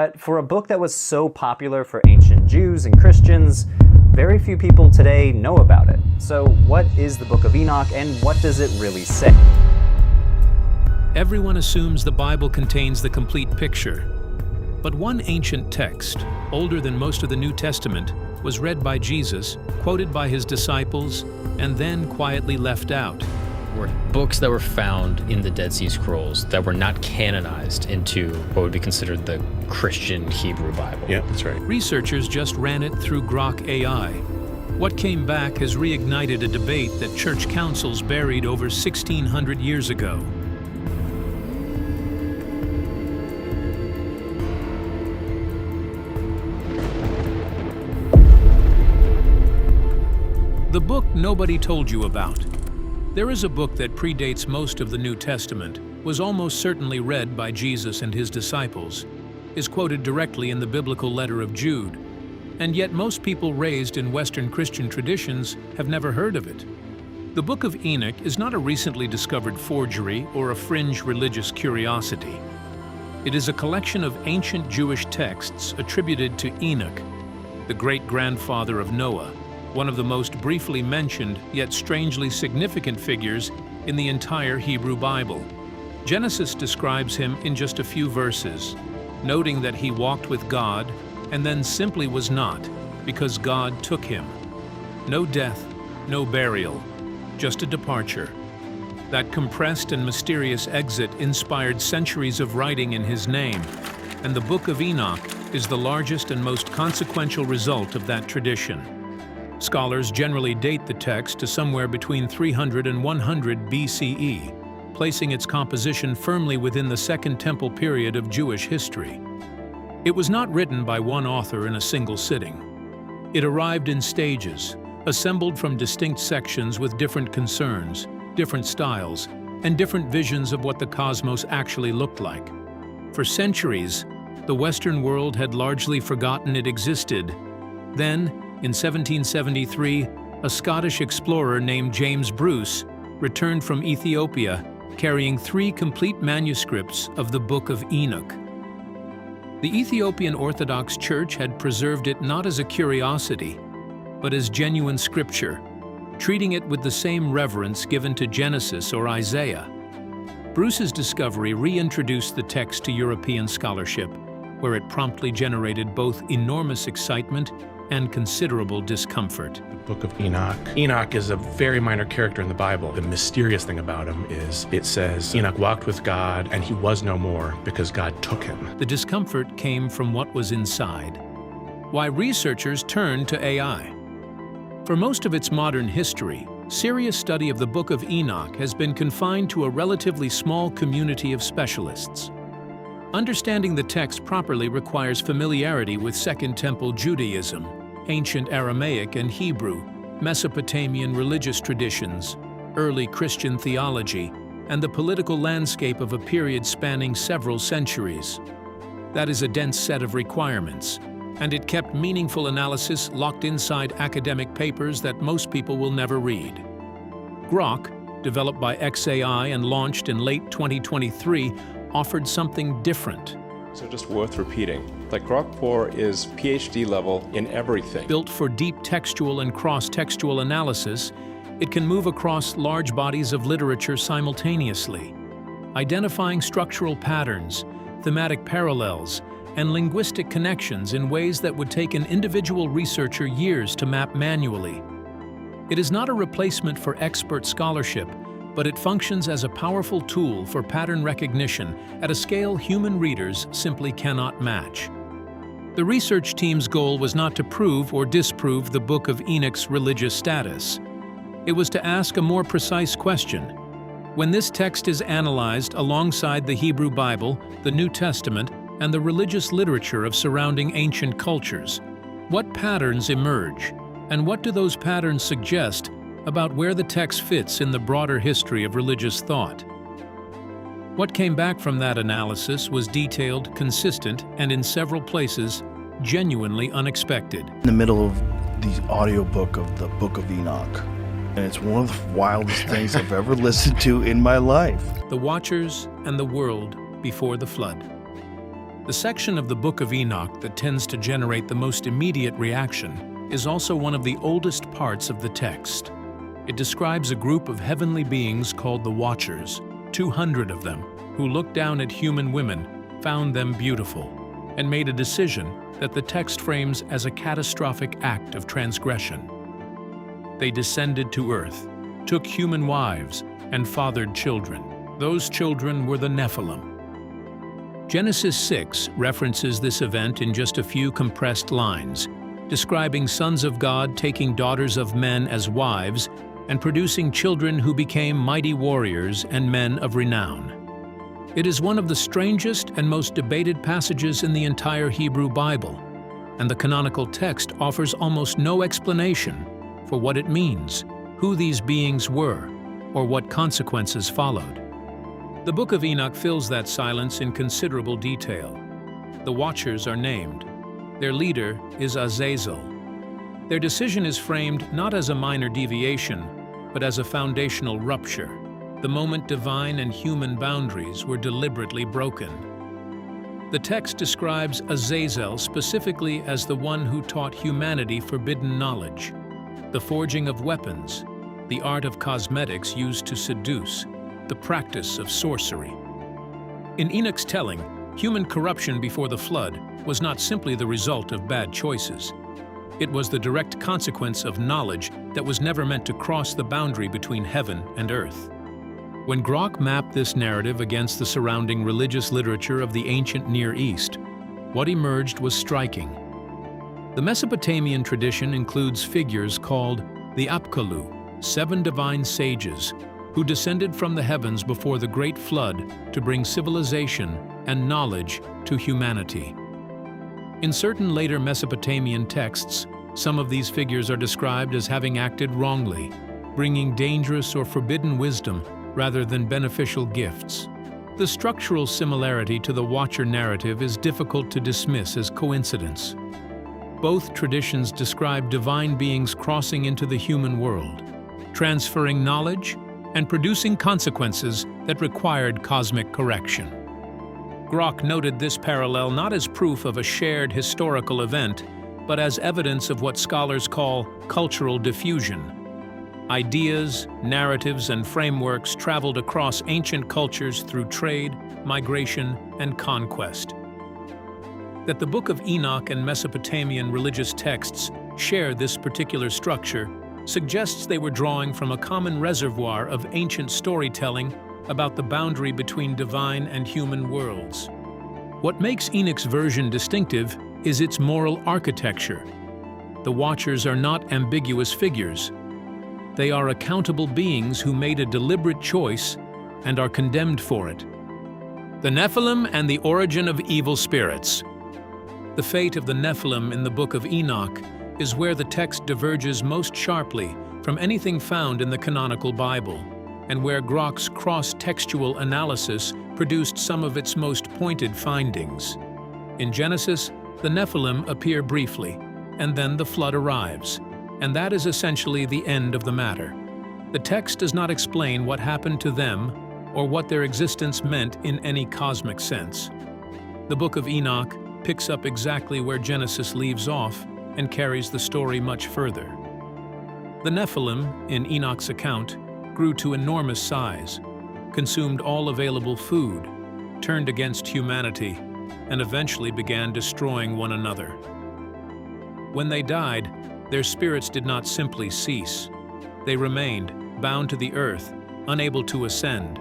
But for a book that was so popular for ancient Jews and Christians, very few people today know about it. So what is the Book of Enoch, and what does it really say? Everyone assumes the Bible contains the complete picture. But one ancient text, older than most of the New Testament, was read by Jesus, quoted by his disciples, and then quietly left out. Were books that were found in the Dead Sea Scrolls that were not canonized into what would be considered the Christian Hebrew Bible. Yeah, that's right. Researchers just ran it through Grok AI. What came back has reignited a debate that church councils buried over 1,600 years ago. The book nobody told you about. There is a book that predates most of the New Testament, was almost certainly read by Jesus and his disciples, is quoted directly in the biblical letter of Jude, and yet most people raised in Western Christian traditions have never heard of it. The Book of Enoch is not a recently discovered forgery or a fringe religious curiosity. It is a collection of ancient Jewish texts attributed to Enoch, the great-grandfather of Noah, one of the most briefly mentioned yet strangely significant figures in the entire Hebrew Bible. Genesis describes him in just a few verses, noting that he walked with God and then simply was not, because God took him. No death, no burial, just a departure. That compressed and mysterious exit inspired centuries of writing in his name, and the Book of Enoch is the largest and most consequential result of that tradition. Scholars generally date the text to somewhere between 300 and 100 BCE, placing its composition firmly within the Second Temple period of Jewish history. It was not written by one author in a single sitting. It arrived in stages, assembled from distinct sections with different concerns, different styles, and different visions of what the cosmos actually looked like. For centuries, the Western world had largely forgotten it existed. Then, in 1773, a Scottish explorer named James Bruce returned from Ethiopia carrying 3 complete manuscripts of the Book of Enoch. The Ethiopian Orthodox Church had preserved it not as a curiosity, but as genuine scripture, treating it with the same reverence given to Genesis or Isaiah. Bruce's discovery reintroduced the text to European scholarship, where it promptly generated both enormous excitement and considerable discomfort. The Book of Enoch. Enoch is a very minor character in the Bible. The mysterious thing about him is it says Enoch walked with God and he was no more because God took him. The discomfort came from what was inside. Why researchers turned to AI. For most of its modern history, serious study of the Book of Enoch has been confined to a relatively small community of specialists. Understanding the text properly requires familiarity with Second Temple Judaism, ancient Aramaic and Hebrew, Mesopotamian religious traditions, early Christian theology, and the political landscape of a period spanning several centuries. That is a dense set of requirements, and it kept meaningful analysis locked inside academic papers that most people will never read. Grok, developed by XAI and launched in late 2023, offered something different. So just worth repeating, like Grok 4 is PhD level in everything. Built for deep textual and cross-textual analysis, it can move across large bodies of literature simultaneously, identifying structural patterns, thematic parallels, and linguistic connections in ways that would take an individual researcher years to map manually. It is not a replacement for expert scholarship, but it functions as a powerful tool for pattern recognition at a scale human readers simply cannot match. The research team's goal was not to prove or disprove the Book of Enoch's religious status. It was to ask a more precise question. When this text is analyzed alongside the Hebrew Bible, the New Testament, and the religious literature of surrounding ancient cultures, what patterns emerge, and what do those patterns suggest about where the text fits in the broader history of religious thought? What came back from that analysis was detailed, consistent, and in several places, genuinely unexpected. In the middle of the audiobook of the Book of Enoch, and it's one of the wildest things I've ever listened to in my life. The Watchers and the World Before the Flood. The section of the Book of Enoch that tends to generate the most immediate reaction is also one of the oldest parts of the text. It describes a group of heavenly beings called the Watchers, 200 of them, who looked down at human women, found them beautiful, and made a decision that the text frames as a catastrophic act of transgression. They descended to earth, took human wives, and fathered children. Those children were the Nephilim. Genesis 6 references this event in just a few compressed lines, describing sons of God taking daughters of men as wives and producing children who became mighty warriors and men of renown. It is one of the strangest and most debated passages in the entire Hebrew Bible, and the canonical text offers almost no explanation for what it means, who these beings were, or what consequences followed. The Book of Enoch fills that silence in considerable detail. The Watchers are named. Their leader is Azazel. Their decision is framed not as a minor deviation, but as a foundational rupture, the moment divine and human boundaries were deliberately broken. The text describes Azazel specifically as the one who taught humanity forbidden knowledge, the forging of weapons, the art of cosmetics used to seduce, the practice of sorcery. In Enoch's telling, human corruption before the flood was not simply the result of bad choices. It was the direct consequence of knowledge that was never meant to cross the boundary between heaven and earth. When Grok mapped this narrative against the surrounding religious literature of the ancient Near East, what emerged was striking. The Mesopotamian tradition includes figures called the Apkallu, 7 divine sages, who descended from the heavens before the Great Flood to bring civilization and knowledge to humanity. In certain later Mesopotamian texts, some of these figures are described as having acted wrongly, bringing dangerous or forbidden wisdom rather than beneficial gifts. The structural similarity to the Watcher narrative is difficult to dismiss as coincidence. Both traditions describe divine beings crossing into the human world, transferring knowledge and producing consequences that required cosmic correction. Grok noted this parallel not as proof of a shared historical event, but as evidence of what scholars call cultural diffusion. Ideas, narratives, and frameworks traveled across ancient cultures through trade, migration, and conquest. That the Book of Enoch and Mesopotamian religious texts share this particular structure suggests they were drawing from a common reservoir of ancient storytelling about the boundary between divine and human worlds. What makes Enoch's version distinctive is its moral architecture. The Watchers are not ambiguous figures. They are accountable beings who made a deliberate choice and are condemned for it. The Nephilim and the origin of evil spirits. The fate of the Nephilim in the Book of Enoch is where the text diverges most sharply from anything found in the canonical Bible, and where Grok's cross-textual analysis produced some of its most pointed findings. In Genesis, the Nephilim appear briefly, and then the flood arrives, and that is essentially the end of the matter. The text does not explain what happened to them or what their existence meant in any cosmic sense. The Book of Enoch picks up exactly where Genesis leaves off and carries the story much further. The Nephilim, in Enoch's account, grew to enormous size, consumed all available food, turned against humanity, and eventually began destroying one another. When they died, their spirits did not simply cease. They remained, bound to the earth, unable to ascend,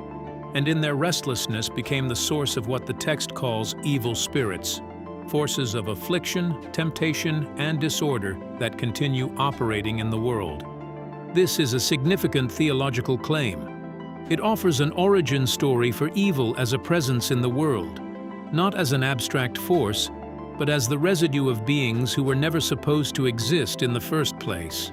and in their restlessness became the source of what the text calls evil spirits, forces of affliction, temptation, and disorder that continue operating in the world. This is a significant theological claim. It offers an origin story for evil as a presence in the world, not as an abstract force, but as the residue of beings who were never supposed to exist in the first place.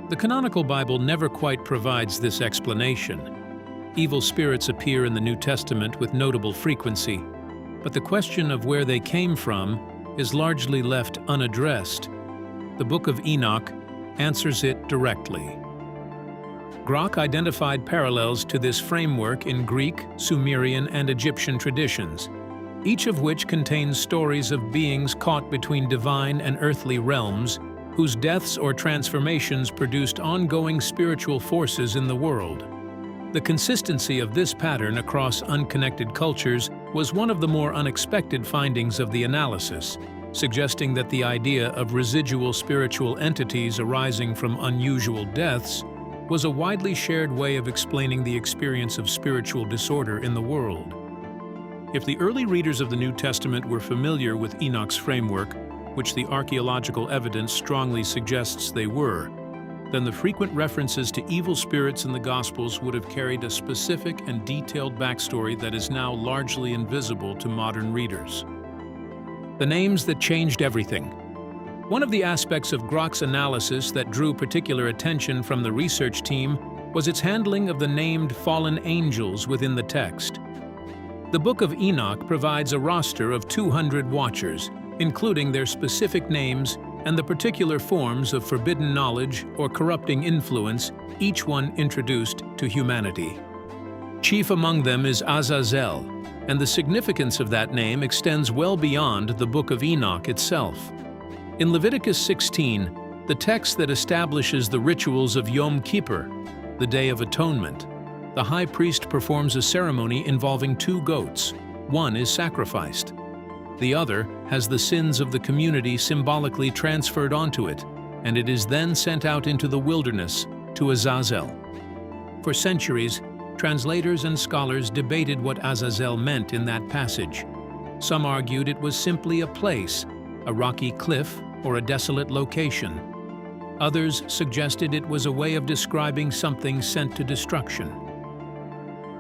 The canonical Bible never quite provides this explanation. Evil spirits appear in the New Testament with notable frequency, but the question of where they came from is largely left unaddressed. The Book of Enoch answers it directly. Grok identified parallels to this framework in Greek, Sumerian, and Egyptian traditions. each of which contains stories of beings caught between divine and earthly realms, whose deaths or transformations produced ongoing spiritual forces in the world. The consistency of this pattern across unconnected cultures was one of the more unexpected findings of the analysis, suggesting that the idea of residual spiritual entities arising from unusual deaths was a widely shared way of explaining the experience of spiritual disorder in the world. If the early readers of the New Testament were familiar with Enoch's framework, which the archaeological evidence strongly suggests they were, then the frequent references to evil spirits in the Gospels would have carried a specific and detailed backstory that is now largely invisible to modern readers. The names that changed everything. One of the aspects of Grok's analysis that drew particular attention from the research team was its handling of the named fallen angels within the text. The Book of Enoch provides a roster of 200 watchers, including their specific names and the particular forms of forbidden knowledge or corrupting influence, each one introduced to humanity. Chief among them is Azazel, and the significance of that name extends well beyond the Book of Enoch itself. In Leviticus 16, the text that establishes the rituals of Yom Kippur, the Day of Atonement, the high priest performs a ceremony involving 2 goats. One is sacrificed. The other has the sins of the community symbolically transferred onto it, and it is then sent out into the wilderness to Azazel. For centuries, translators and scholars debated what Azazel meant in that passage. Some argued it was simply a place, a rocky cliff, or a desolate location. Others suggested it was a way of describing something sent to destruction.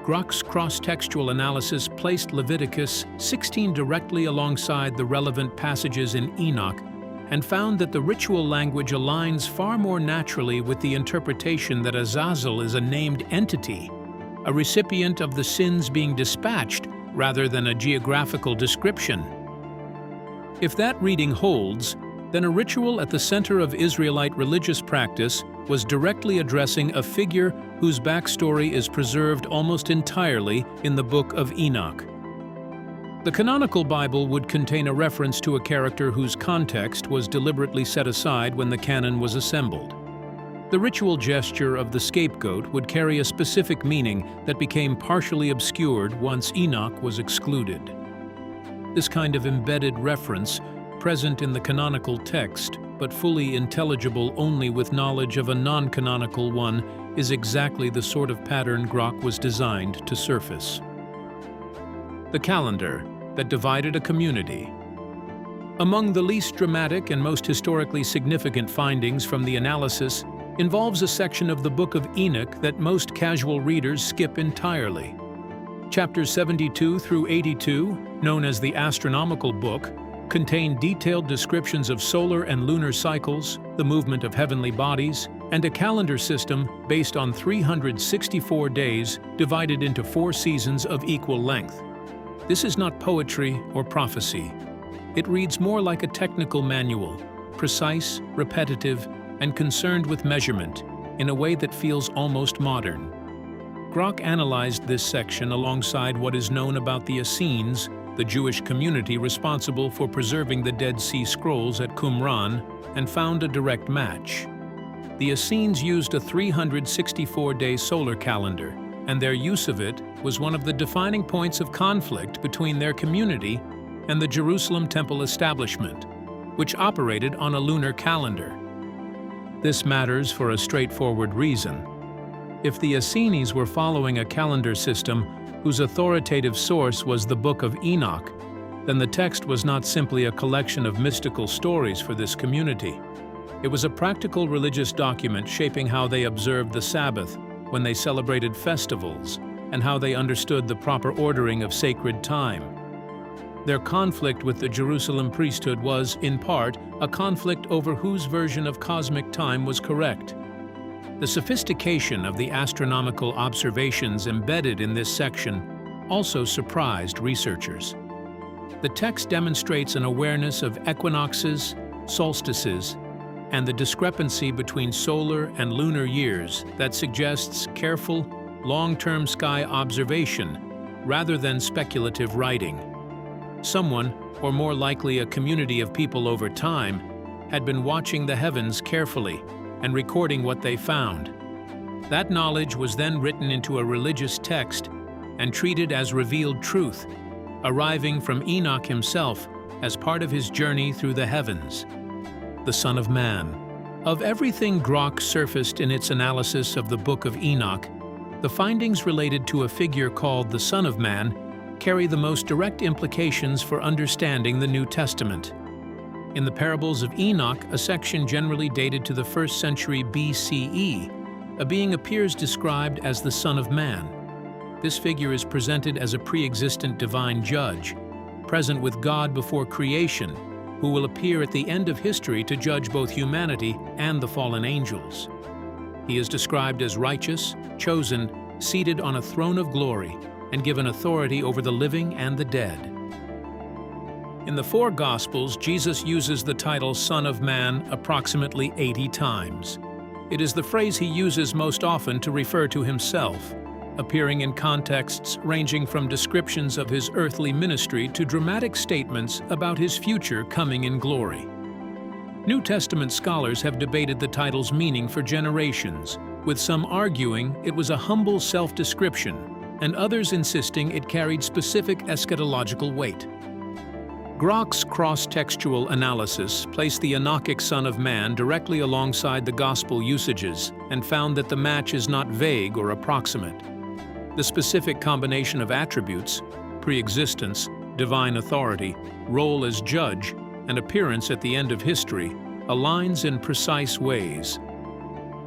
Grok's cross-textual analysis placed Leviticus 16 directly alongside the relevant passages in Enoch and found that the ritual language aligns far more naturally with the interpretation that Azazel is a named entity, a recipient of the sins being dispatched rather than a geographical description. If that reading holds, then a ritual at the center of Israelite religious practice was directly addressing a figure whose backstory is preserved almost entirely in the Book of Enoch. The canonical Bible would contain a reference to a character whose context was deliberately set aside when the canon was assembled. The ritual gesture of the scapegoat would carry a specific meaning that became partially obscured once Enoch was excluded. This kind of embedded reference, present in the canonical text, but fully intelligible only with knowledge of a non-canonical one, is exactly the sort of pattern Grok was designed to surface. The calendar that divided a community. Among the least dramatic and most historically significant findings from the analysis involves a section of the Book of Enoch that most casual readers skip entirely. Chapters 72 through 82, known as the Astronomical Book, contain detailed descriptions of solar and lunar cycles, the movement of heavenly bodies, and a calendar system based on 364 days divided into 4 seasons of equal length. This is not poetry or prophecy. It reads more like a technical manual, precise, repetitive, and concerned with measurement in a way that feels almost modern. Grok analyzed this section alongside what is known about the Essenes, the Jewish community responsible for preserving the Dead Sea Scrolls at Qumran, and found a direct match. The Essenes used a 364-day solar calendar, and their use of it was one of the defining points of conflict between their community and the Jerusalem Temple establishment, which operated on a lunar calendar. This matters for a straightforward reason. If the Essenes were following a calendar system whose authoritative source was the Book of Enoch, then the text was not simply a collection of mystical stories for this community. It was a practical religious document shaping how they observed the Sabbath, when they celebrated festivals, and how they understood the proper ordering of sacred time. Their conflict with the Jerusalem priesthood was, in part, a conflict over whose version of cosmic time was correct. The sophistication of the astronomical observations embedded in this section also surprised researchers. The text demonstrates an awareness of equinoxes, solstices, and the discrepancy between solar and lunar years that suggests careful, long-term sky observation rather than speculative writing. Someone, or more likely a community of people over time, had been watching the heavens carefully and recording what they found. That knowledge was then written into a religious text and treated as revealed truth, arriving from Enoch himself as part of his journey through the heavens. The Son of Man. Of everything Grok surfaced in its analysis of the Book of Enoch, the findings related to a figure called the Son of Man carry the most direct implications for understanding the New Testament. In the Parables of Enoch, a section generally dated to the 1st century BCE, a being appears described as the Son of Man. This figure is presented as a pre-existent divine judge, present with God before creation, who will appear at the end of history to judge both humanity and the fallen angels. He is described as righteous, chosen, seated on a throne of glory, and given authority over the living and the dead. In the four Gospels, Jesus uses the title Son of Man approximately 80 times. It is the phrase he uses most often to refer to himself, appearing in contexts ranging from descriptions of his earthly ministry to dramatic statements about his future coming in glory. New Testament scholars have debated the title's meaning for generations, with some arguing it was a humble self-description, and others insisting it carried specific eschatological weight. Grok's cross-textual analysis placed the Enochic Son of Man directly alongside the Gospel usages and found that the match is not vague or approximate. The specific combination of attributes, pre-existence, divine authority, role as judge, and appearance at the end of history aligns in precise ways.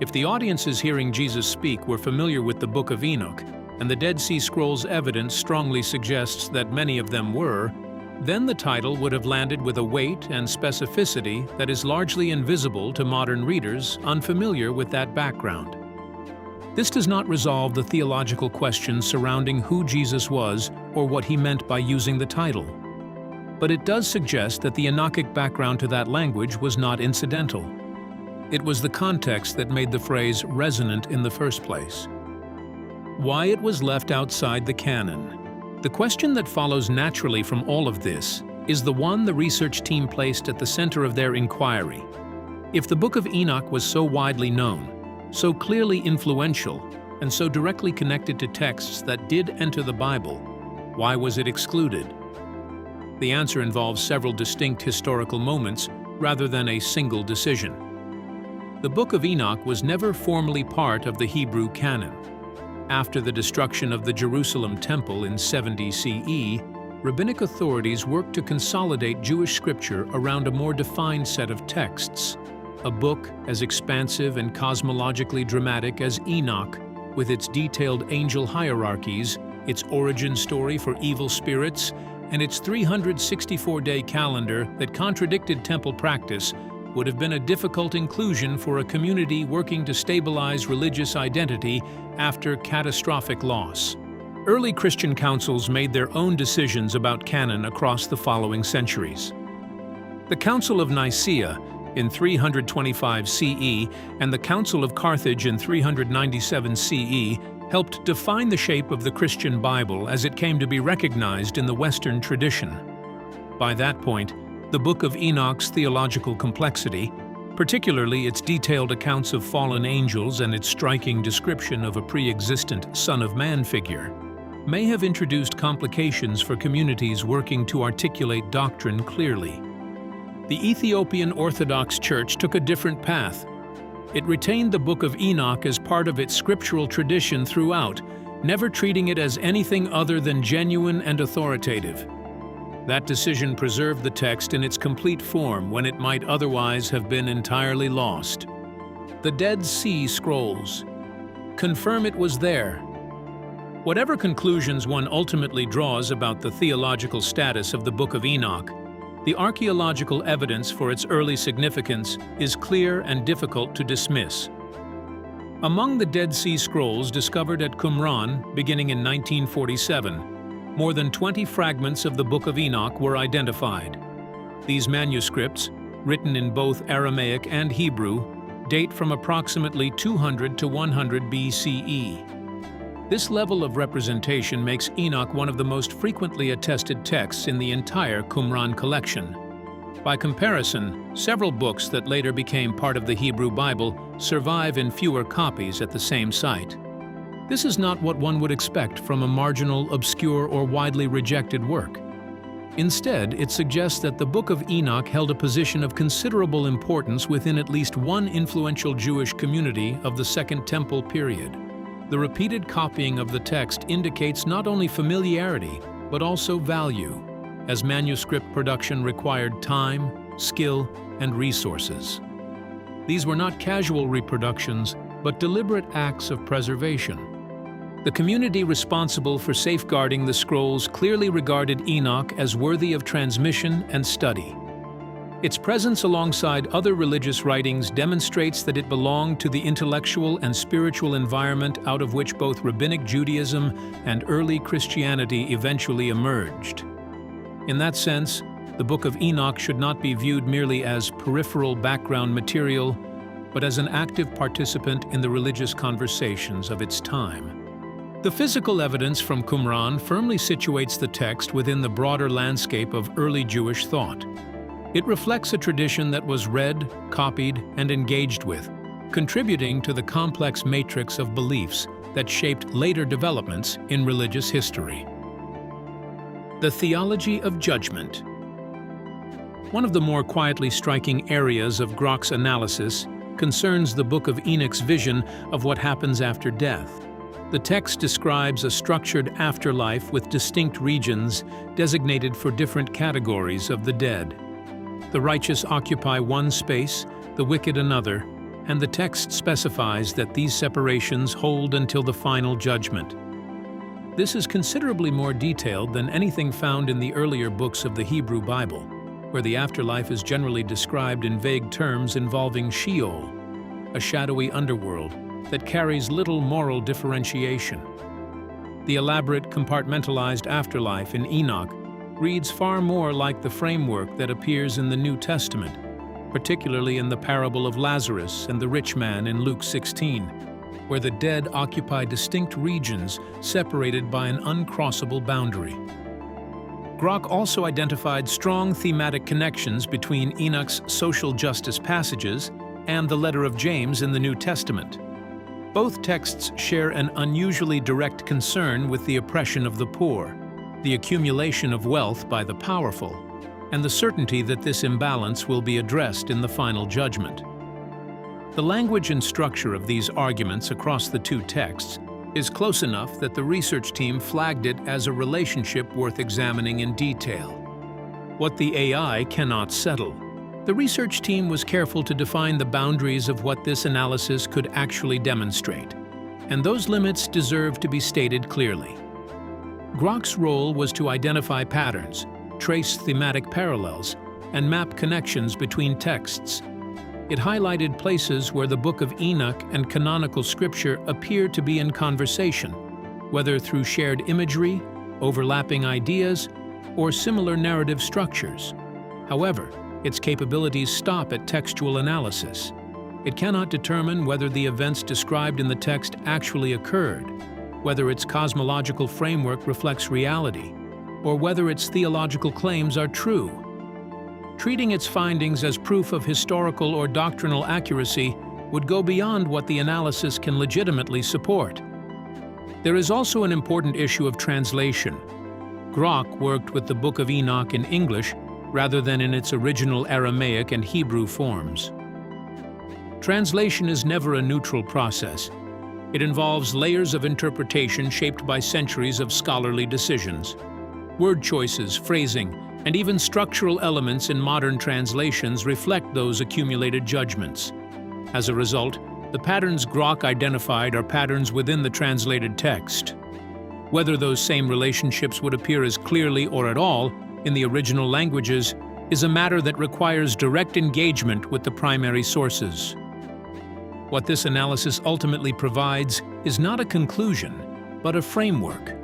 If the audiences hearing Jesus speak were familiar with the Book of Enoch, and the Dead Sea Scrolls evidence strongly suggests that many of them were, then the title would have landed with a weight and specificity that is largely invisible to modern readers unfamiliar with that background. This does not resolve the theological questions surrounding who Jesus was or what he meant by using the title. But it does suggest that the Enochic background to that language was not incidental. It was the context that made the phrase resonant in the first place. Why it was left outside the canon. The question that follows naturally from all of this is the one the research team placed at the center of their inquiry. If the Book of Enoch was so widely known, so clearly influential, and so directly connected to texts that did enter the Bible, why was it excluded? The answer involves several distinct historical moments rather than a single decision. The Book of Enoch was never formally part of the Hebrew canon. After the destruction of the Jerusalem Temple in 70 CE, rabbinic authorities worked to consolidate Jewish scripture around a more defined set of texts. A book as expansive and cosmologically dramatic as Enoch, with its detailed angel hierarchies, its origin story for evil spirits, and its 364-day calendar that contradicted temple practice, would have been a difficult inclusion for a community working to stabilize religious identity after catastrophic loss. Early Christian councils made their own decisions about canon across the following centuries. The Council of Nicaea in 325 CE and the Council of Carthage in 397 CE helped define the shape of the Christian Bible as it came to be recognized in the Western tradition. By that point, the Book of Enoch's theological complexity, particularly its detailed accounts of fallen angels and its striking description of a pre-existent Son of Man figure, may have introduced complications for communities working to articulate doctrine clearly. The Ethiopian Orthodox Church took a different path. It retained the Book of Enoch as part of its scriptural tradition throughout, never treating it as anything other than genuine and authoritative. That decision preserved the text in its complete form when it might otherwise have been entirely lost. The Dead Sea Scrolls confirm it was there. Whatever conclusions one ultimately draws about the theological status of the Book of Enoch, the archaeological evidence for its early significance is clear and difficult to dismiss. Among the Dead Sea Scrolls discovered at Qumran beginning in 1947, more than 20 fragments of the Book of Enoch were identified. These manuscripts, written in both Aramaic and Hebrew, date from approximately 200 to 100 BCE. This level of representation makes Enoch one of the most frequently attested texts in the entire Qumran collection. By comparison, several books that later became part of the Hebrew Bible survive in fewer copies at the same site. This is not what one would expect from a marginal, obscure, or widely rejected work. Instead, it suggests that the Book of Enoch held a position of considerable importance within at least one influential Jewish community of the Second Temple period. The repeated copying of the text indicates not only familiarity, but also value, as manuscript production required time, skill, and resources. These were not casual reproductions, but deliberate acts of preservation. The community responsible for safeguarding the scrolls clearly regarded Enoch as worthy of transmission and study. Its presence alongside other religious writings demonstrates that it belonged to the intellectual and spiritual environment out of which both Rabbinic Judaism and early Christianity eventually emerged. In that sense, the Book of Enoch should not be viewed merely as peripheral background material, but as an active participant in the religious conversations of its time. The physical evidence from Qumran firmly situates the text within the broader landscape of early Jewish thought. It reflects a tradition that was read, copied, and engaged with, contributing to the complex matrix of beliefs that shaped later developments in religious history. The theology of judgment. One of the more quietly striking areas of Grok's analysis concerns the Book of Enoch's vision of what happens after death. The text describes a structured afterlife with distinct regions designated for different categories of the dead. The righteous occupy one space, the wicked another, and the text specifies that these separations hold until the final judgment. This is considerably more detailed than anything found in the earlier books of the Hebrew Bible, where the afterlife is generally described in vague terms involving Sheol, a shadowy underworld that carries little moral differentiation. The elaborate compartmentalized afterlife in Enoch reads far more like the framework that appears in the New Testament, particularly in the parable of Lazarus and the rich man in Luke 16, where the dead occupy distinct regions separated by an uncrossable boundary. Grok also identified strong thematic connections between Enoch's social justice passages and the letter of James in the New Testament. Both texts share an unusually direct concern with the oppression of the poor, the accumulation of wealth by the powerful, and the certainty that this imbalance will be addressed in the final judgment. The language and structure of these arguments across the two texts is close enough that the research team flagged it as a relationship worth examining in detail. What the AI cannot settle. The research team was careful to define the boundaries of what this analysis could actually demonstrate, and those limits deserve to be stated clearly. Grok's role was to identify patterns, trace thematic parallels, and map connections between texts. It highlighted places where the Book of Enoch and canonical scripture appear to be in conversation, whether through shared imagery, overlapping ideas, or similar narrative structures. However, its capabilities stop at textual analysis. It cannot determine whether the events described in the text actually occurred, whether its cosmological framework reflects reality, or whether its theological claims are true. Treating its findings as proof of historical or doctrinal accuracy would go beyond what the analysis can legitimately support. There is also an important issue of translation. Grok worked with the Book of Enoch in English rather than in its original Aramaic and Hebrew forms. Translation is never a neutral process. It involves layers of interpretation shaped by centuries of scholarly decisions. Word choices, phrasing, and even structural elements in modern translations reflect those accumulated judgments. As a result, the patterns Grok identified are patterns within the translated text. Whether those same relationships would appear as clearly or at all in the original languages is a matter that requires direct engagement with the primary sources. What this analysis ultimately provides is not a conclusion, but a framework.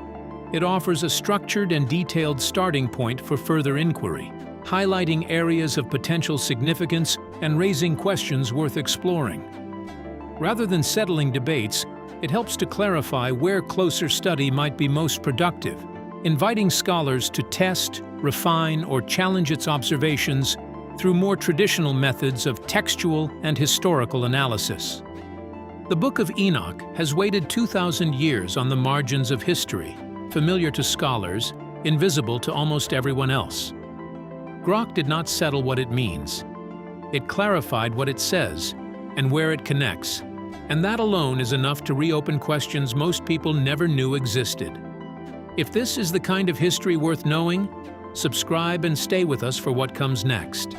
It offers a structured and detailed starting point for further inquiry, highlighting areas of potential significance and raising questions worth exploring. Rather than settling debates, It helps to clarify where closer study might be most productive, inviting scholars to test, refine, or challenge its observations through more traditional methods of textual and historical analysis. The Book of Enoch has waited 2,000 years on the margins of history, familiar to scholars, invisible to almost everyone else. Grok did not settle what it means. It clarified what it says and where it connects, and that alone is enough to reopen questions most people never knew existed. If this is the kind of history worth knowing, subscribe and stay with us for what comes next.